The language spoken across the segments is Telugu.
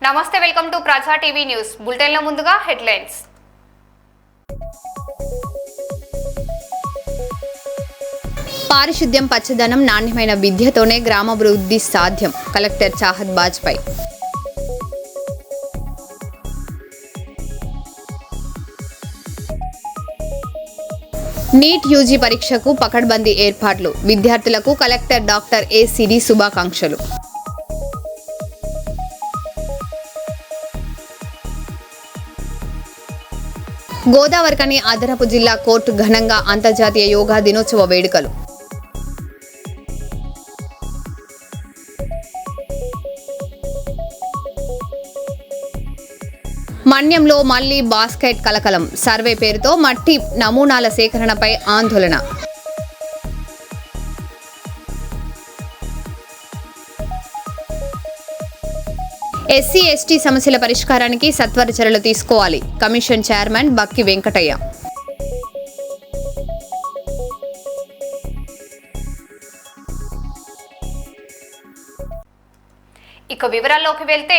నమస్తే, welcome to Praja TV news bulletin లో ముందుగా హెడ్లైన్స్. పారిశుద్ధ్యం, పచ్చదనం, నాణ్యమైన విద్యతోనే గ్రామాభివృద్ధి సాధ్యం. Collector Chahat Bajpai. NEET UG పరీక్షకు పకడ్బందీ ఏర్పాట్లు. విద్యార్థులకు కలెక్టర్ డాక్టర్ ఏ సిరి శుభాకాంక్షలు. గోదావరికని అదనపు జిల్లా కోర్టు ఘనంగా అంతర్జాతీయ యోగా దినోత్సవ వేడుకలు. మన్యంలో మళ్లీ బాస్కెట్ కలకలం. సర్వే పేరుతో మట్టి నమూనాల సేకరణపై ఆందోళన. ఎస్సీ ఎస్టీ సమస్యల పరిష్కారానికి సత్వర చర్యలు తీసుకోవాలి. కమిషన్ చైర్మన్ బక్కి వెంకటయ్య. ఇక వివరాల్లోకి వెళ్తే,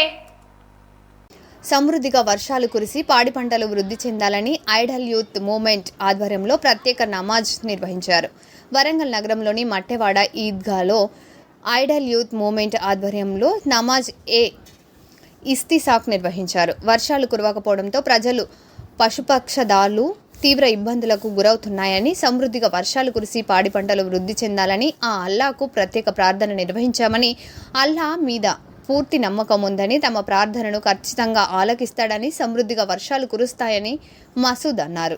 సమృద్ధిగా వర్షాలు కురిసి పాడి పంటలు వృద్ధి చెందాలని ఐడల్ యూత్ మూవ్మెంట్ ఆధ్వర్యంలో ప్రత్యేక నమాజ్ నిర్వహించారు. వరంగల్ నగరంలోని మట్టెవాడ ఈద్గాలో ఐడల్ యూత్ మూవ్మెంట్ ఆధ్వర్యంలో నమాజ్ ఇస్తిసాక్ నిర్వహించారు. వర్షాలు కురవకపోవడంతో ప్రజలు, పశుపక్షదాలు తీవ్ర ఇబ్బందులకు గురవుతున్నాయని, సమృద్ధిగా వర్షాలు కురిసి పాడి పంటలు వృద్ధి చెందాలని ఆ అల్లాకు ప్రత్యేక ప్రార్థన నిర్వహించామని, అల్లా మీద పూర్తి నమ్మకం ఉందని, తమ ప్రార్థనను ఖచ్చితంగా ఆలకిస్తాడని, సమృద్ధిగా వర్షాలు కురుస్తాయని మసూద్ అన్నారు.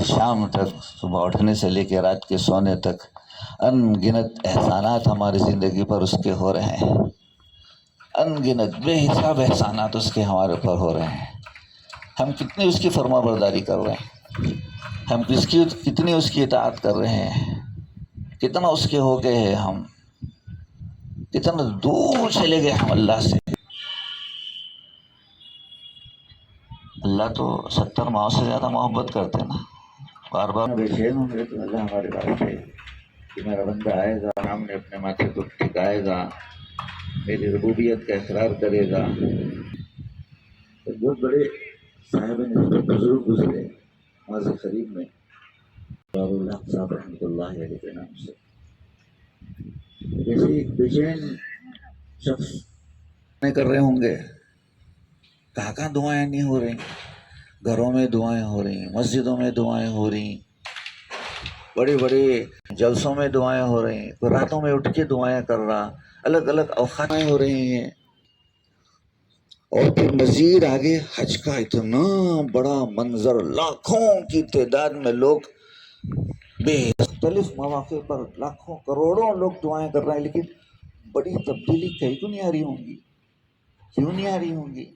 शाम तक सुबह उठने से लेकर रात के सोने तक अनगिनत एहसानात हमारी ज़िंदगी पर उसके हो रहे हैं. अनगिनत बेहिसाब एहसानात उसके हमारे ऊपर हो रहे हैं. हम कितनी उसकी फरमाबरदारी कर रहे हैं, हम कितनी उसकी इताअत कर रहे हैं, कितना उसके हो गए हैं, हम कितना दूर चले गए हम अल्लाह से. अल्लाह तो 70 माओ से ज़्यादा मोहब्बत करते हैं ना. बार बार बेचैन होंगे तो अल्लाह हमारे पास है कि मेरा बंदा आएगा, सामने अपने माथे को टिकाएगा, मेरी रबूबियत का इकरार करेगा. तो बहुत बड़े साहिब ने बुजुर्ग गुजरे माज़ करीब में बारुल्लाह साहब रहमतुल्लाह अलैह के नाम से. जैसे एक बेचैन शख्स कर रहे होंगे, कहाँ दुआएं नहीं हो रही, घरों में दुआएं हो रही, मस्जिदों में दुआएं हो रही, बड़े बड़े जलसों में दुआएं हो रही, कोई रातों में उठ के दुआएं कर रहा, अलग अलग औकातें हो रही हैं. और फिर मजीद आगे हज का इतना बड़ा मंजर, लाखों की तादाद में लोग बेमुख्तलिफ मौके पर लाखों करोड़ों लोग दुआएं कर रहे हैं, लेकिन बड़ी तब्दीली कहीं तो नहीं आ रही होंगी. क्यों नहीं आ रही होंगी?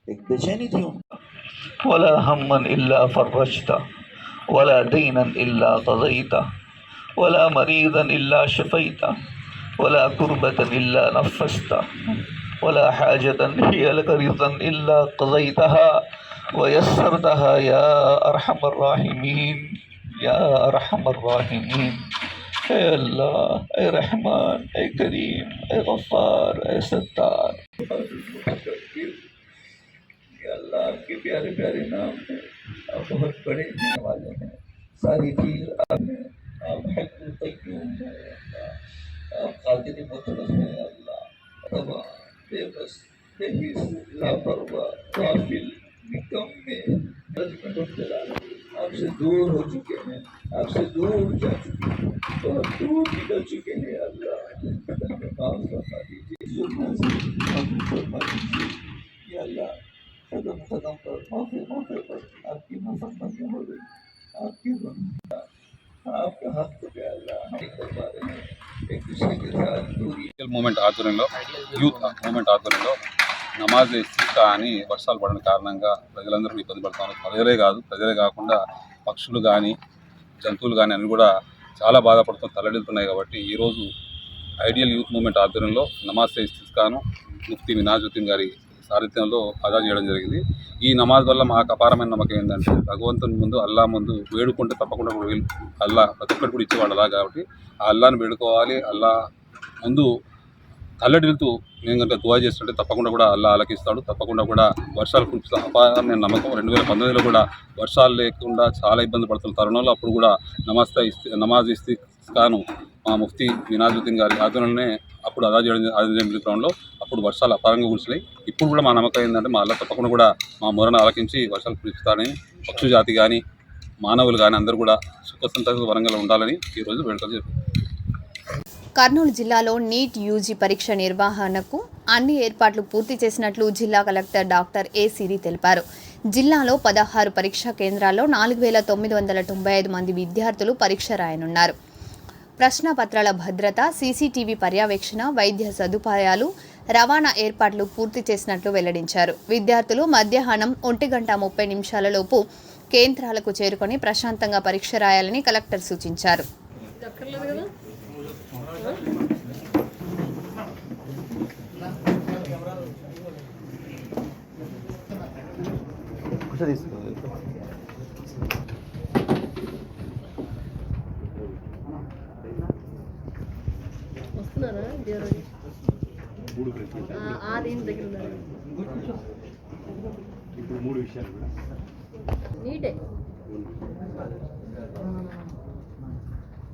एक बेचैनी थी उनका. वला हमन इल्ला फर्रजता वला दीनन इल्ला क़ज़ैता वला मरीदन इल्ला शफ़ैता वला कुर्बतन इल्ला नफ़्फ़स्ता वला हाजतन हिय लक रिज़न इल्ला क़ज़ैतहा व यस्सरतहा या अरहमर राहिमीन या अरहमर राहिमीन. ए अल्लाह, ए रहमान, ए करीम, ए गफ़ार, ए सत्तार. अल्लाह आपके प्यारे प्यारे नाम हैं, आप बहुत बड़े होने वाले हैं. सारी चीज़ आप हैं, आप हक़्क़ुल क़य्यूम हैं अल्लाह, आप क़ादिर मुतलक़ हैं अल्लाह. तबा बेबस, बेहिस, लापरवाह, गाफिल, निकम्मे, आपसे दूर हो चुके हैं, आपसे दूर जा चुके हैं, बहुत दूर निकल चुके हैं अल्लाह. माफ़ फरमा दीजिए, फरमा दीजिए या अल्लाह. कदम कदम पर मौके पर आपकी नाफरमानी हो रही, आपकी आपका हक तो क्या अल्लाह नहीं कर पा रहे हैं. एक दूसरे के साथ दूरी మూమెంట్ ఆధ్వర్యంలో, యూత్ మూమెంట్ ఆధ్వర్యంలో నమాజ్ ఇస్తిస్కా అని వర్షాలు పడిన కారణంగా ప్రజలందరూ ఇబ్బంది పడుతున్నారు. ప్రజలే కాకుండా పక్షులు కానీ జంతువులు కానీ అన్ని కూడా చాలా బాధపడుతూ తల్లడిల్లుతున్నాయి. కాబట్టి ఈరోజు ఐడియల్ యూత్ మూమెంట్ ఆధ్వర్యంలో నమాజ్ ఇస్తిస్కాను ముఫ్తీ మినాజుద్దీన్ గారి సారథ్యంలో అదా చేయడం జరిగింది. ఈ నమాజ్ వల్ల మాకు అపారమైన నమ్మకం ఏంటంటే, భగవంతుని ముందు, అల్లా ముందు వేడుకుంటే తప్పకుండా అల్లా ప్రతి ఒక్కటి కూడా ఇచ్చేవాడు అలా. కాబట్టి ఆ అల్లాని వేడుకోవాలి, అల్లా ముందు తల్లడిల్లుతూ నేను కనుక దువా చేస్తుంటే తప్పకుండా కూడా అల్లా ఆలకిస్తాడు. తప్పకుండా కూడా వర్షాలు కురిపిస్తా అపారమైన నమ్మకం. 2019లో కూడా వర్షాలు లేకుండా చాలా ఇబ్బంది పడుతున్న తరుణంలో అప్పుడు కూడా నమాజ్ ఇస్తిస్కాను మా ముఫ్తీ మినాజుద్దీన్ గారి ఆధ్వర్యంలోనే అప్పుడు అదా చేయడం అదే గ్రౌండ్లో అప్పుడు వర్షాలు అపారంగా కురిసినాయి. ఇప్పుడు కూడా మా నమ్మకం ఏంటంటే మా అల్లా తప్పకుండా కూడా మా మొరను ఆలకించి వర్షాలు కురిపిస్తాడని పక్షు జాతి కానీ మానవులు కానీ అందరూ కూడా సుఖ సంతోష వరంగల్ ఉండాలని ఈరోజు వేడుకలు జరుపుకుంటున్నాం. కర్నూలు జిల్లాలో నీట్ యూజీ పరీక్ష నిర్వహణకు అన్ని ఏర్పాట్లు పూర్తి చేసినట్లు జిల్లా కలెక్టర్ డాక్టర్ ఏ సిరి తెలిపారు. జిల్లాలో 16 పరీక్షా కేంద్రాల్లో 4,995 మంది విద్యార్థులు పరీక్ష రాయనున్నారు. ప్రశ్నపత్రాల భద్రత, సీసీటీవీ పర్యవేక్షణ, వైద్య సదుపాయాలు, రవాణా ఏర్పాట్లు పూర్తి చేసినట్లు వెల్లడించారు. విద్యార్థులు మధ్యాహ్నం 1:30 లోపు కేంద్రాలకు చేరుకొని ప్రశాంతంగా పరీక్ష రాయాలని కలెక్టర్ సూచించారు. వస్తున్నారా ఇప్పుడు 3 విషయాలు కూడా నీటే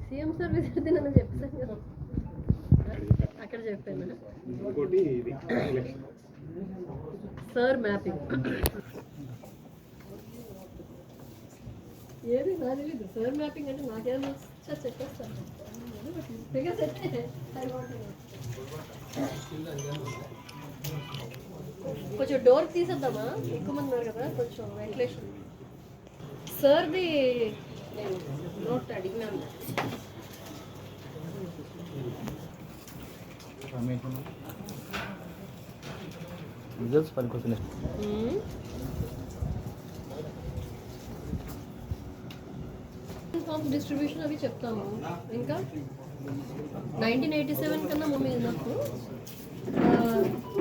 సీఎం సార్ విజిట్ నన్ను చెప్పాను కదా అక్కడ చెప్పాను. ఇంకోటి ఇది సార్ మ్యాపింగ్ ఏది నాకు తెలియదు. సార్ మ్యాపింగ్ అంటే నాకేమో చెప్పేస్తాను. కొంచెం డోర్ తీసేద్దామా, ఎక్కువ మంది ఉన్నారు కదా, కొంచెం వెంటిలేషన్. సార్ది నోట్ అడిగినాను. రిజల్ట్స్ పనికొస్తున్నాయి. ఫార్మ్స్ డిస్ట్రిబ్యూషన్ అవి చెప్తాము. ఇంకా 1987 కన్నా మమ్మీ నాకు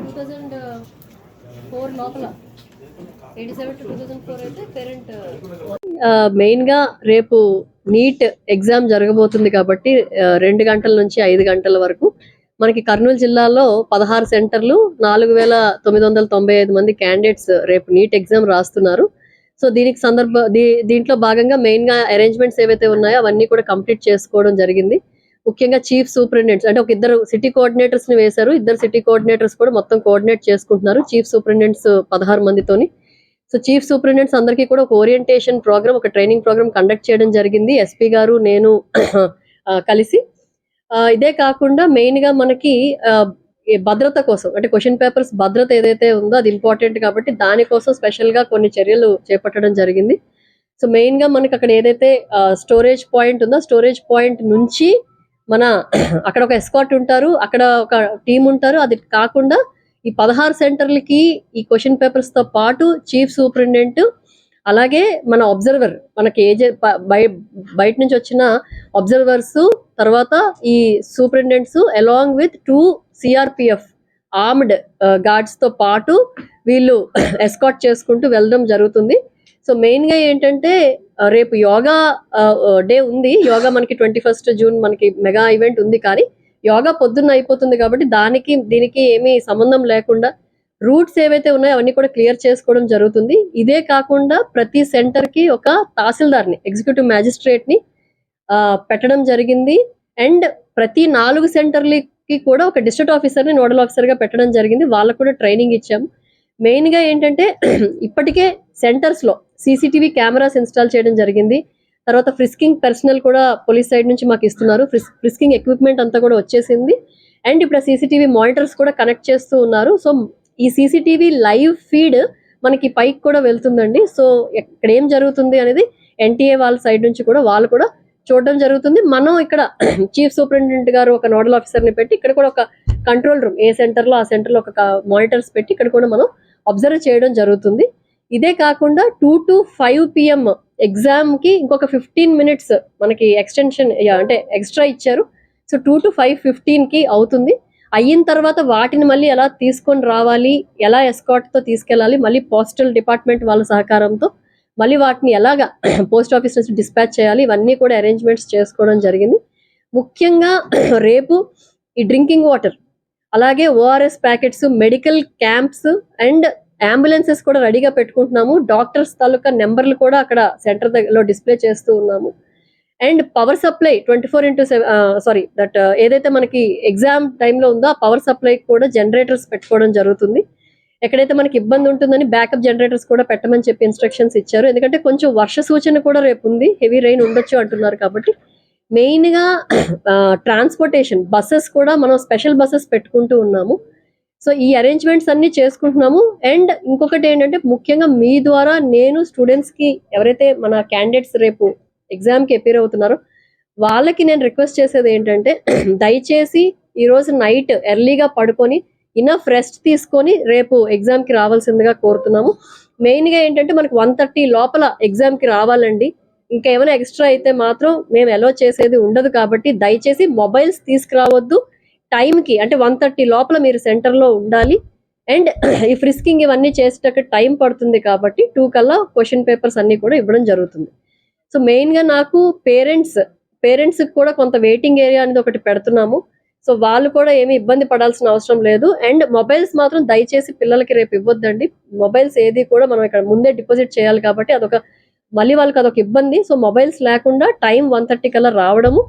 2004 లోపల 87 to 2004 అయితే పేరెంట్. మెయిన్గా రేపు నీట్ ఎగ్జామ్ జరగబోతుంది కాబట్టి 2 గంటల నుంచి 5 గంటల వరకు మనకి కర్నూలు జిల్లాలో 16 సెంటర్లు 4,995 మంది క్యాండిడేట్స్ రేపు నీట్ ఎగ్జామ్ రాస్తున్నారు. సో దీనికి దీంట్లో భాగంగా మెయిన్గా అరేంజ్మెంట్స్ ఏవైతే ఉన్నాయో అవన్నీ కూడా కంప్లీట్ చేసుకోవడం జరిగింది. ముఖ్యంగా చీఫ్ సూపరింటెండెంట్స్ అంటే ఒక 2 సిటీ కోఆర్డినేటర్స్ ని వేశారు. 2 సిటీ కోఆర్డినేటర్స్ కూడా మొత్తం కోఆర్డినేట్ చేసుకుంటున్నారు చీఫ్ సూపరింటెండెంట్స్ 16 మందితోని. సో చీఫ్ సూపరింటెండెంట్స్ అందరికీ కూడా ఒక ఓరియంటేషన్ ప్రోగ్రామ్, ఒక ట్రైనింగ్ ప్రోగ్రామ్ కండక్ట్ చేయడం జరిగింది ఎస్పీ గారు నేను కలిసి. ఇదే కాకుండా మెయిన్ గా మనకి భద్రత కోసం అంటే క్వశ్చన్ పేపర్స్ భద్రత ఏదైతే ఉందో అది ఇంపార్టెంట్ కాబట్టి దానికోసం స్పెషల్ గా కొన్ని చర్యలు చేపట్టడం జరిగింది. సో మెయిన్ గా మనకి అక్కడ ఏదైతే స్టోరేజ్ పాయింట్ ఉందో స్టోరేజ్ పాయింట్ నుంచి మన అక్కడ ఒక ఎస్కాట్ ఉంటారు, అక్కడ ఒక టీం ఉంటారు. అది కాకుండా ఈ 16 సెంటర్లకి ఈ క్వశ్చన్ పేపర్స్ తో పాటు చీఫ్ సూపరింటెండెంట్ అలాగే మన అబ్జర్వర్ మనకి బయట నుంచి వచ్చిన అబ్జర్వర్స్ తర్వాత ఈ superintendents along with 2 CRPF armed guards తో పాటు వీళ్ళు ఎస్కాట్ చేసుకుంటూ వెళ్ళడం జరుగుతుంది. సో మెయిన్ గా ఏంటంటే రేపు యోగా డే ఉంది. యోగా మనకి 21 జూన్ మనకి మెగా ఈవెంట్ ఉంది. కానీ యోగా పొద్దున్న అయిపోతుంది కాబట్టి దీనికి ఏమీ సంబంధం లేకుండా రూట్స్ ఏవైతే ఉన్నాయో అవన్నీ కూడా క్లియర్ చేసుకోవడం జరుగుతుంది. ఇదే కాకుండా ప్రతి సెంటర్ కి ఒక తహసీల్దార్ ని ఎగ్జిక్యూటివ్ మ్యాజిస్ట్రేట్ ని పెట్టడం జరిగింది. అండ్ ప్రతి 4 సెంటర్లకి కూడా ఒక డిస్ట్రిక్ట్ ఆఫీసర్ ని నోడల్ ఆఫీసర్ గా పెట్టడం జరిగింది. వాళ్ళకు కూడా ట్రైనింగ్ ఇచ్చాము. మెయిన్ గా ఏంటంటే ఇప్పటికే సెంటర్స్ లో సీసీటీవీ కెమెరాస్ ఇన్స్టాల్ చేయడం జరిగింది. తర్వాత ఫ్రిస్కింగ్ పర్సనల్ కూడా పోలీస్ సైడ్ నుంచి మాకు ఇస్తున్నారు. ఫ్రిస్కింగ్ ఎక్విప్మెంట్ అంతా కూడా వచ్చేసింది. అండ్ ఇప్పుడు సీసీటీవీ మానిటర్స్ కూడా కనెక్ట్ చేస్తూ ఉన్నారు. సో ఈ సీసీటీవీ లైవ్ ఫీడ్ మనకి పైకి కూడా వెళ్తుందండి. సో ఇక్కడ ఏం జరుగుతుంది అనేది ఎన్టీఏ వాళ్ళ సైడ్ నుంచి కూడా వాళ్ళు కూడా చూడడం జరుగుతుంది. మనం ఇక్కడ చీఫ్ సూపరింటెండెంట్ గారు ఒక నోడల్ ఆఫీసర్ ని పెట్టి ఇక్కడ కూడా ఒక కంట్రోల్ రూమ్ ఏ సెంటర్ లో ఆ సెంటర్ లో ఒక మానిటర్స్ పెట్టి ఇక్కడ కూడా మనం అబ్జర్వ్ చేయడం జరుగుతుంది. ఇదే కాకుండా 2 to 5 PM ఎగ్జామ్ కి ఇంకొక 15 minutes మనకి ఎక్స్టెన్షన్ అంటే ఎక్స్ట్రా ఇచ్చారు. సో 2 to 5:15 కి అవుతుంది. అయిన తర్వాత వాటిని మళ్ళీ ఎలా తీసుకొని రావాలి, ఎలా ఎస్కాట్ తో తీసుకెళ్ళాలి, మళ్ళీ పోస్టల్ డిపార్ట్మెంట్ వాళ్ళ సహకారంతో మళ్ళీ వాటిని ఎలాగా పోస్ట్ ఆఫీస్ నుంచి డిస్పాచ్ చేయాలి, ఇవన్నీ కూడా అరేంజ్మెంట్స్ చేసుకోవడం జరిగింది. ముఖ్యంగా రేపు ఈ డ్రింకింగ్ వాటర్ అలాగే ORS packets, medical camps and ambulances కూడా రెడీగా పెట్టుకుంటున్నాము. డాక్టర్స్ తాలూకా నెంబర్లు కూడా అక్కడ సెంటర్ దగ్గరలో డిస్ప్లే చేస్తూ ఉన్నాము. అండ్ పవర్ సప్లై 24/7 ఏదైతే మనకి ఎగ్జామ్ టైంలో ఉందో ఆ పవర్ సప్లై కూడా జనరేటర్స్ పెట్టుకోవడం జరుగుతుంది. ఎక్కడైతే మనకి ఇబ్బంది ఉంటుందని బ్యాకప్ జనరేటర్స్ కూడా పెట్టమని చెప్పి ఇన్స్ట్రక్షన్స్ ఇచ్చారు. ఎందుకంటే కొంచెం వర్ష సూచన కూడా రేపు ఉంది, హెవీ రెయిన్ ఉండొచ్చు అంటున్నారు. కాబట్టి మెయిన్గా ట్రాన్స్పోర్టేషన్ బస్సెస్ కూడా మనం స్పెషల్ బస్సెస్ పెట్టుకుంటూ ఉన్నాము. సో ఈ అరేంజ్మెంట్స్ అన్ని చేసుకుంటున్నాము. అండ్ ఇంకొకటి ఏంటంటే ముఖ్యంగా మీ ద్వారా నేను స్టూడెంట్స్కి, ఎవరైతే మన క్యాండిడేట్స్ రేపు ఎగ్జామ్కి అపీర్ అవుతున్నారో వాళ్ళకి నేను రిక్వెస్ట్ చేసేది ఏంటంటే దయచేసి ఈరోజు నైట్ ఎర్లీగా పడుకొని ఇనఫ్ రెస్ట్ తీసుకొని రేపు ఎగ్జామ్కి రావాల్సిందిగా కోరుతున్నాము. మెయిన్గా ఏంటంటే మనకి 1:30 లోపల ఎగ్జామ్కి రావాలండి. ఇంకా ఏమైనా ఎక్స్ట్రా అయితే మాత్రం మేము అలో చేసేది ఉండదు. కాబట్టి దయచేసి మొబైల్స్ తీసుకురావద్దు. టైంకి అంటే 1:30 లోపల మీరు సెంటర్లో ఉండాలి. అండ్ ఈ ఫ్రిస్కింగ్ ఇవన్నీ చేసేటప్పుడు టైం పడుతుంది కాబట్టి 2 కల్లా క్వశ్చన్ పేపర్స్ అన్నీ కూడా ఇవ్వడం జరుగుతుంది. సో మెయిన్గా నాకు పేరెంట్స్కి కూడా కొంత వెయిటింగ్ ఏరియా అనేది ఒకటి పెడుతున్నాము. సో వాళ్ళు కూడా ఏమీ ఇబ్బంది పడాల్సిన అవసరం లేదు. అండ్ మొబైల్స్ మాత్రం దయచేసి పిల్లలకి రేపు ఇవ్వద్దండి. మొబైల్స్ ఏది కూడా మనం ఇక్కడ ముందే డిపాజిట్ చేయాలి కాబట్టి మళ్ళీ వాళ్ళకి అదొక ఇబ్బంది. సో మొబైల్స్ లేకుండా టైం 1:30 కల్లా రావడము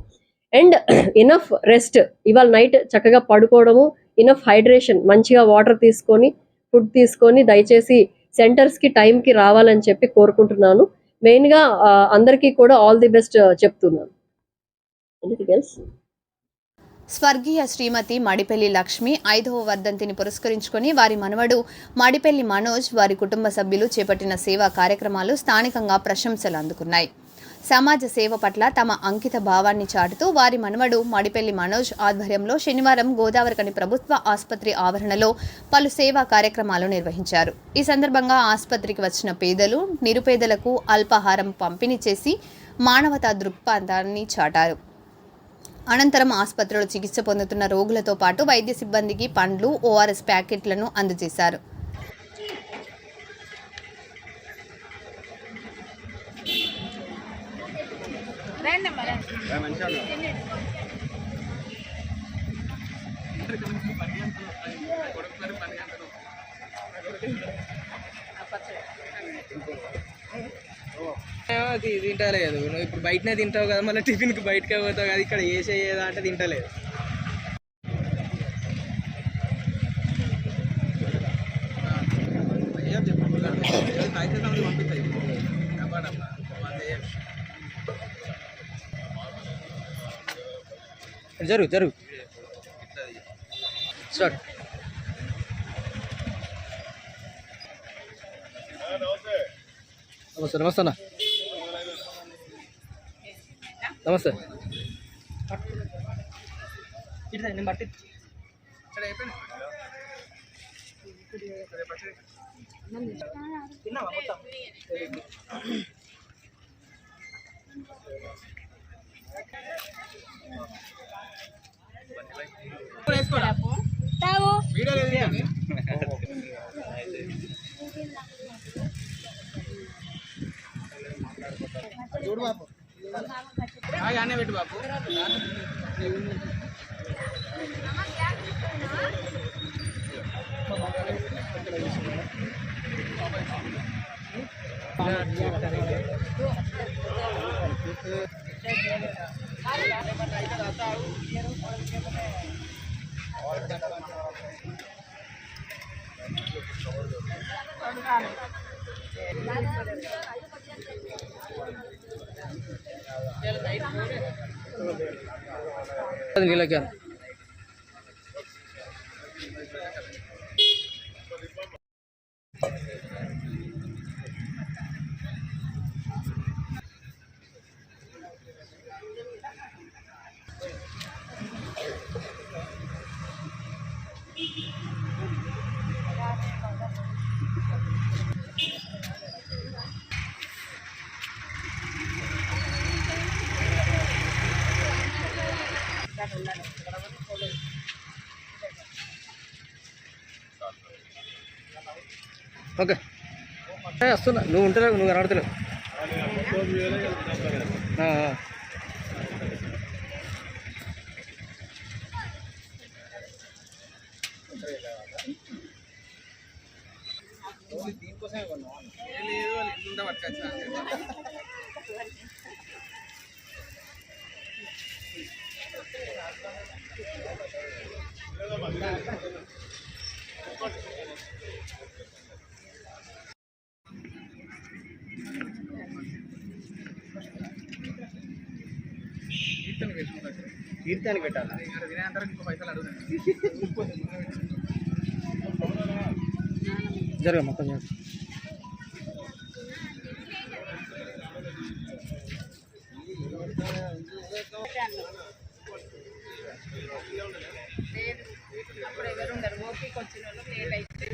అండ్ ఇనఫ్ రెస్ట్, ఇవాళ నైట్ చక్కగా పడుకోవడము, ఇనఫ్ హైడ్రేషన్, మంచిగా వాటర్ తీసుకొని ఫుడ్ తీసుకొని దయచేసి సెంటర్స్కి టైంకి రావాలని చెప్పి కోరుకుంటున్నాను. మెయిన్గా అందరికీ కూడా ఆల్ ది బెస్ట్ చెప్తున్నాను. Anything else? స్వర్గీయ శ్రీమతి మడిపెల్లి లక్ష్మి 5వ వర్ధంతిని పురస్కరించుకొని వారి మనవడు మడిపెల్లి మనోజ్, వారి కుటుంబ సభ్యులు చేపట్టిన సేవా కార్యక్రమాలు స్థానికంగా ప్రశంసలు అందుకున్నాయి. సమాజ సేవ పట్ల తమ అంకిత భావాన్ని చాటుతూ వారి మనవడు మడిపెల్లి మనోజ్ ఆధ్వర్యంలో శనివారం గోదావరికని ప్రభుత్వ ఆసుపత్రి ఆవరణలో పలు సేవా కార్యక్రమాలు నిర్వహించారు. ఈ సందర్భంగా ఆసుపత్రికి వచ్చిన పేదలు, నిరుపేదలకు అల్పాహారం పంపిణీ చేసి మానవతా దృక్పథాన్ని చాటారు. అనంతరం ఆసుపత్రిలో చికిత్స పొందుతున్న రోగులతో పాటు వైద్య సిబ్బందికి పండ్లు, ఓఆర్ఎస్ ప్యాకెట్లను అందజేశారు. తింటలేదు. నువ్వు ఇప్పుడు బయటనే తింటావు కదా, మళ్ళీ టిఫిన్కి బయటకే పోతావు కదా, ఇక్కడ ఏసేదా అంటే తింటలేదు. జరుగు స్టార్ట్. నమస్తే అన్న. నమస్తే. నేను బట్టి తిన్నావా మొత్తం? వీడియో లేదు. చూడు బాపు, అనే పెట్టు బాపు. వీళ్ళకి ఓకే వస్తున్నా. నువ్వు ఉంటలేవు, నువ్వు కనబడతలేవు. దీనికోసమే కొన్నాం లేదు వాళ్ళు ఇంట్లో పట్టుకొచ్చా తీర్థానికి పెట్టాలి వినాయంతరం ఇంకో పైసలు అడుగుతాను జరగ మొత్తం అప్పుడు ఎవరు ఉండరు ఓపిక వచ్చిన వాళ్ళు లేదైతే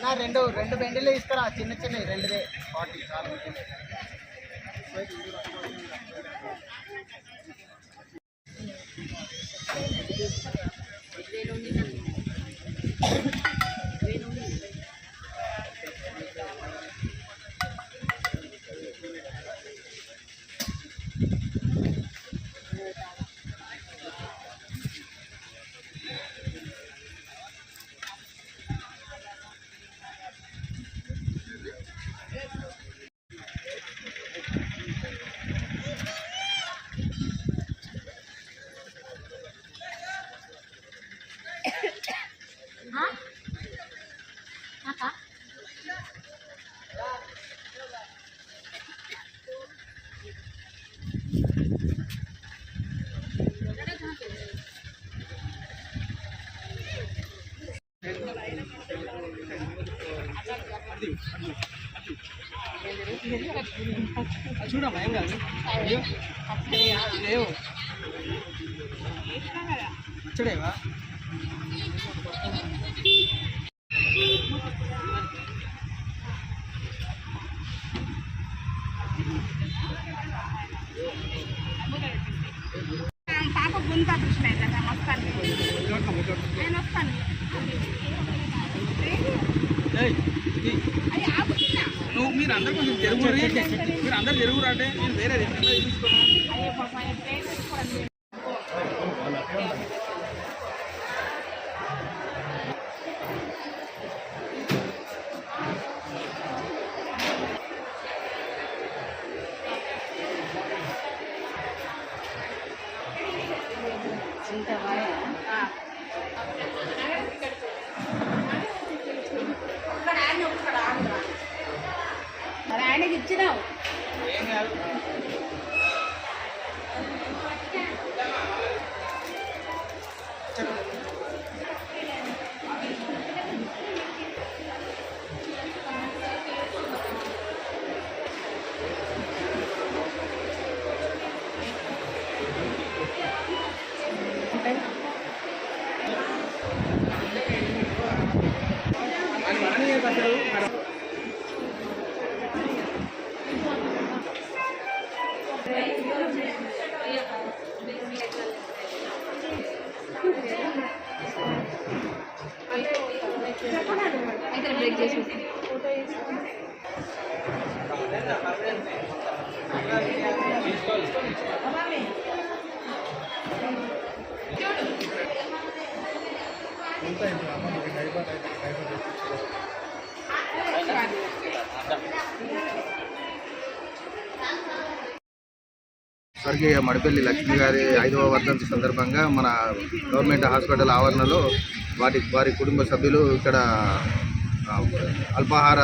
నా రెండు బెండీలు ఇస్తారా చిన్న చిన్నవి రెండుదే 40 చాలు చూడమ్మా ఏం కాదు లేవు చూడేవా పాప గుంత కృష్ణ వస్తాను నేను వస్తాను నువ్వు మీరు అందరు కొంచెం జరుగురు మీరు అందరు జరుగురు అంటే నేను వేరే తీసుకున్నాను మరి ఆయనకి ఇచ్చినావు ఏం కాదు బ్రేక్ చేసి స్వర్గీయ మడిపల్లి లక్ష్మి గారి 5వ వర్ధంతి సందర్భంగా మన గవర్నమెంట్ హాస్పిటల్ ఆవరణలో వారి కుటుంబ సభ్యులు ఇక్కడ అల్పాహార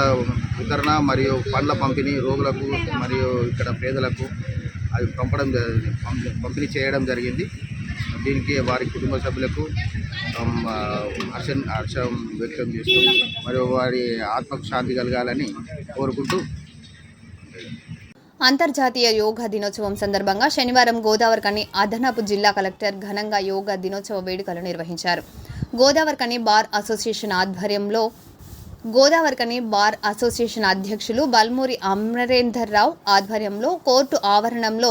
వితరణ మరియు పండ్ల పంపిణీ రోగులకు మరియు ఇక్కడ పేదలకు అది పంపిణీ చేయడం జరిగింది. దీనికి వారి కుటుంబ సభ్యులకు హర్షం వ్యక్తం చేస్తూ మరియు వారి ఆత్మకు శాంతి కలగాలని కోరుకుంటూ అంతర్జాతీయ యోగా దినోత్సవం సందర్భంగా శనివారం గోదావరికని అదనపు జిల్లా కలెక్టర్ ఘనంగా యోగా దినోత్సవ వేడుకలు నిర్వహించారు. గోదావరికని బార్ అసోసియేషన్ ఆధ్వర్యంలో గోదావరికని బార్ అసోసియేషన్ అధ్యక్షులు బల్మూరి అమరేందర్ రావు ఆధ్వర్యంలో కోర్టు ఆవరణంలో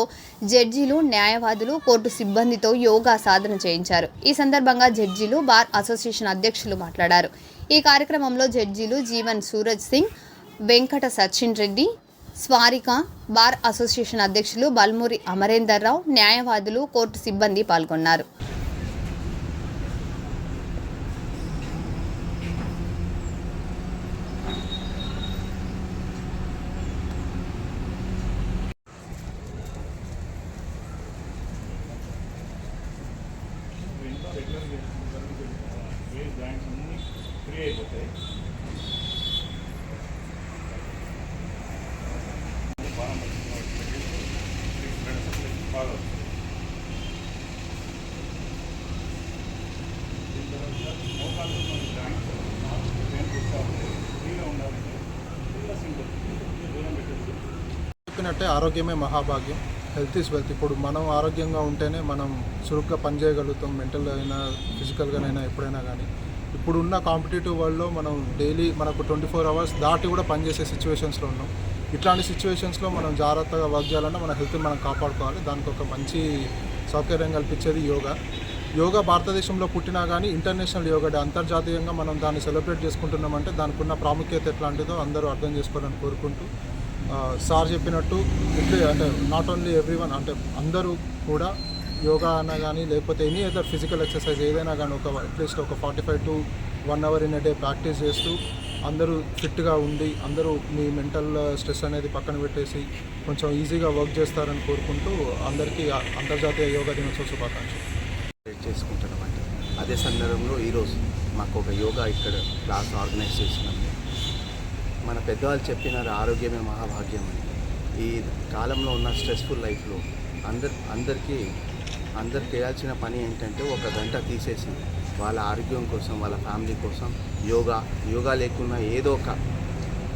జడ్జీలు, న్యాయవాదులు, కోర్టు సిబ్బందితో యోగా సాధన చేయించారు. ఈ సందర్భంగా జడ్జీలు, బార్ అసోసియేషన్ అధ్యక్షులు మాట్లాడారు. ఈ కార్యక్రమంలో జడ్జీలు జీవన్ సూరజ్ సింగ్, వెంకట సచిన్ రెడ్డి, స్వారిక, బార్ అసోసియేషన్ అధ్యక్షులు బల్మూరి అమరేందర్ రావు, న్యాయవాదులు, కోర్టు సిబ్బంది పాల్గొన్నారు. చెప్పినట్టే ఆరోగ్యమే మహాభాగ్యం. Health is wealth. ఇప్పుడు మనం ఆరోగ్యంగా ఉంటేనే మనం చురుగ్గా పనిచేయగలుగుతాం, మెంటల్ అయినా ఫిజికల్గానైనా ఎప్పుడైనా కానీ. ఇప్పుడున్న కాంపిటేటివ్ వరల్డ్లో మనం డైలీ మనకు 24 hours దాటి కూడా పనిచేసే సిచ్యువేషన్స్లో ఉన్నాం. ఇట్లాంటి సిచ్యువేషన్స్లో మనం జాగ్రత్తగా వర్క్ చేయాలంటే మన హెల్త్ని మనం కాపాడుకోవాలి. దానికి ఒక మంచి సౌకర్యం కల్పించేది యోగా. యోగా భారతదేశంలో పుట్టినా కానీ ఇంటర్నేషనల్ యోగా డే అంతర్జాతీయంగా మనం దాన్ని సెలబ్రేట్ చేసుకుంటున్నామంటే దానికి ఉన్న ప్రాముఖ్యత ఎట్లాంటిదో అందరూ అర్థం చేసుకోవాలని కోరుకుంటూ, సార్ చెప్పినట్టు ఇట్లే అంటే నాట్ ఓన్లీ ఎవ్రీవన్ అంటే అందరూ కూడా యోగా అన్నా కానీ లేకపోతే ఎనీ అదర్ ఫిజికల్ ఎక్సర్సైజ్ ఏదైనా కానీ అట్లీస్ట్ ఒక 45 to 1 hour in day practice చేస్తూ అందరూ ఫిట్గా ఉండి అందరూ మీ మెంటల్ స్ట్రెస్ అనేది పక్కన పెట్టేసి కొంచెం ఈజీగా వర్క్ చేస్తారని కోరుకుంటూ అందరికీ అంతర్జాతీయ యోగా దినోత్సవ శుభాకాంక్షలు చేసుకుంటున్నామండి. అదే సందర్భంలో ఈరోజు మాకు ఒక యోగా ఇక్కడ క్లాస్ ఆర్గనైజ్ చేసినాము. మన పెద్దవాళ్ళు చెప్పినారు ఆరోగ్యమే మహాభాగ్యం అని. ఈ కాలంలో ఉన్న స్ట్రెస్ఫుల్ లైఫ్లో అందరికీ చేయాల్సిన పని ఏంటంటే ఒక గంట తీసేసి వాళ్ళ ఆరోగ్యం కోసం, వాళ్ళ ఫ్యామిలీ కోసం యోగా లేకున్నా ఏదో ఒక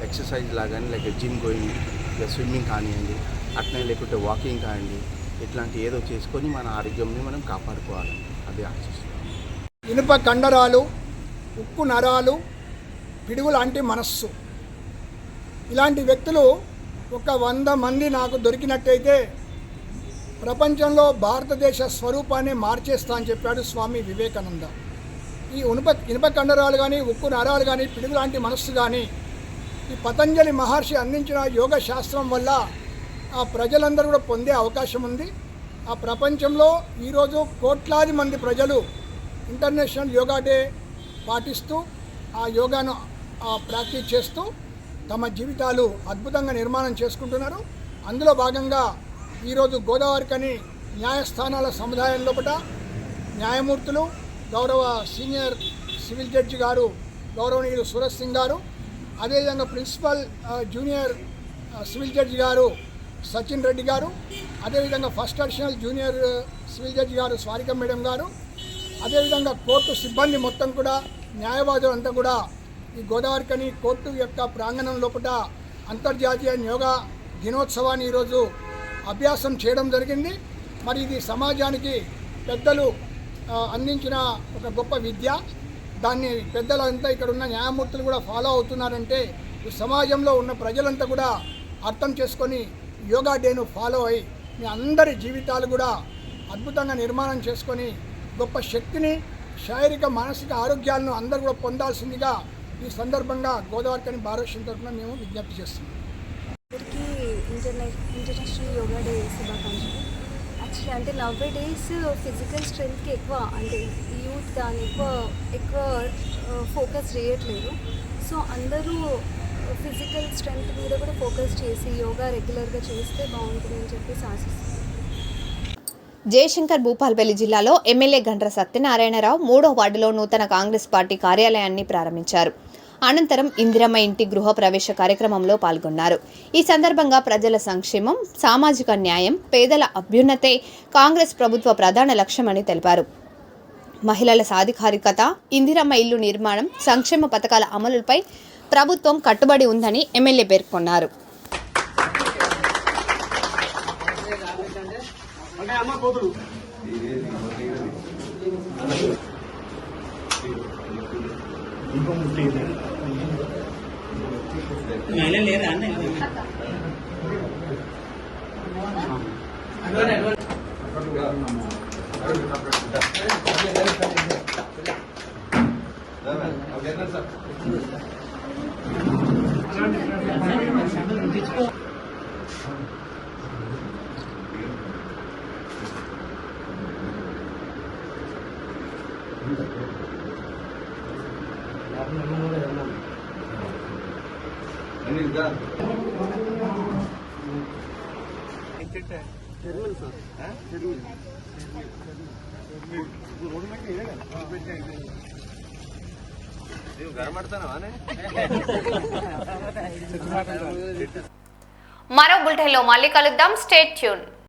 ఎక్సర్సైజ్ లాగానే లైక్ జిమ్ గోయింగ్, స్విమ్మింగ్ కానివ్వండి, అట్నే లేకుంటే వాకింగ్ కానివ్వండి, ఇట్లాంటి ఏదో చేసుకొని మన ఆరోగ్యంని మనం కాపాడుకోవాలి. అదే ఆశిస్తున్నాం. ఇనుప కండరాలు, ఉక్కు నరాలు, పిడుగు లాంటి మనస్సు, ఇలాంటి వ్యక్తులు ఒక 100 మంది నాకు దొరికినట్టయితే ప్రపంచంలో భారతదేశ స్వరూపాన్ని మార్చేస్తా అని చెప్పాడు స్వామి వివేకానంద. ఈ ఇనుప కండరాలు కానీ, ఉక్కు నరాలు కానీ, పిడుగు లాంటి మనస్సు కానీ ఈ పతంజలి మహర్షి అందించిన యోగ శాస్త్రం వల్ల ఆ ప్రజలందరూ కూడా పొందే అవకాశం ఉంది. ఆ ప్రపంచంలో ఈరోజు కోట్లాది మంది ప్రజలు ఇంటర్నేషనల్ యోగా డే పాటిస్తూ ఆ యోగాను ప్రాక్టీస్ చేస్తూ తమ జీవితాలు అద్భుతంగా నిర్మాణం చేసుకుంటున్నారు. అందులో భాగంగా ఈరోజు గోదావరికని న్యాయస్థానాల సముదాయం లోపల న్యాయమూర్తులు, గౌరవ సీనియర్ సివిల్ జడ్జి గారు గౌరవనీయులు సూరజ్ సింగ్ గారు, అదేవిధంగా ప్రిన్సిపల్ జూనియర్ సివిల్ జడ్జి గారు సచిన్ రెడ్డి గారు, అదేవిధంగా first additional junior civil judge గారు స్వారిక మేడం గారు, అదేవిధంగా కోర్టు సిబ్బంది మొత్తం కూడా, న్యాయవాదులు అంతా కూడా ఈ గోదావరికని కోర్టు యొక్క ప్రాంగణం లోపల అంతర్జాతీయ యోగా దినోత్సవాన్ని ఈరోజు అభ్యాసం చేయడం జరిగింది. మరి ఇది సమాజానికి పెద్దలు అందించిన ఒక గొప్ప విద్య. దాన్ని పెద్దలంతా ఇక్కడ ఉన్న న్యాయమూర్తులు కూడా ఫాలో అవుతున్నారంటే ఈ సమాజంలో ఉన్న ప్రజలంతా కూడా అర్థం చేసుకొని యోగా డేను ఫాలో అయ్యి మీ అందరి జీవితాలు కూడా అద్భుతంగా నిర్మాణం చేసుకొని గొప్ప శక్తిని, శారీరక మానసిక ఆరోగ్యాలను అందరూ కూడా పొందాల్సిందిగా ఈ సందర్భంగా గోదావరికని భారతదేశం తరఫున మేము విజ్ఞప్తి చేస్తున్నాం. అందరికీ ఇంటర్నేషనల్ యోగా డే శుభాకాంక్షలు. యాక్చువల్లీ అంటే నవ్వే డేస్ ఫిజికల్ స్ట్రెంగ్త్కి ఎక్కువ అంటే యూత్ కానీ ఎక్కువ ఫోకస్ చేయట్లేదు. సో అందరూ ఫిజికల్ స్ట్రెంగ్త్ మీద కూడా ఫోకస్ చేసి యోగా రెగ్యులర్గా చేస్తే బాగుంటుందని చెప్పేసి ఆశిస్తున్నాను. జయశంకర్ భూపాల్పల్లి జిల్లాలో ఎమ్మెల్యే గండ్ర సత్యనారాయణరావు 3వ వార్డులో నూతన కాంగ్రెస్ పార్టీ కార్యాలయాన్ని ప్రారంభించారు. అనంతరం ఇందిరమ్మ ఇంటి గృహ ప్రవేశ కార్యక్రమంలో పాల్గొన్నారు. ఈ సందర్భంగా ప్రజల సంక్షేమం, సామాజిక న్యాయం, పేదల అభ్యున్నతే కాంగ్రెస్ ప్రభుత్వ ప్రధాన లక్ష్యమని తెలిపారు. మహిళల సాధికారికత, ఇందిరమ్మ ఇల్లు నిర్మాణం, సంక్షేమ పథకాల అమలుపై ప్రభుత్వం కట్టుబడి ఉందని ఎమ్మెల్యే పేర్కొన్నారు. ఇంకో మరో బులెటిన్లో మళ్ళీ కలుద్దాం. Stay tune.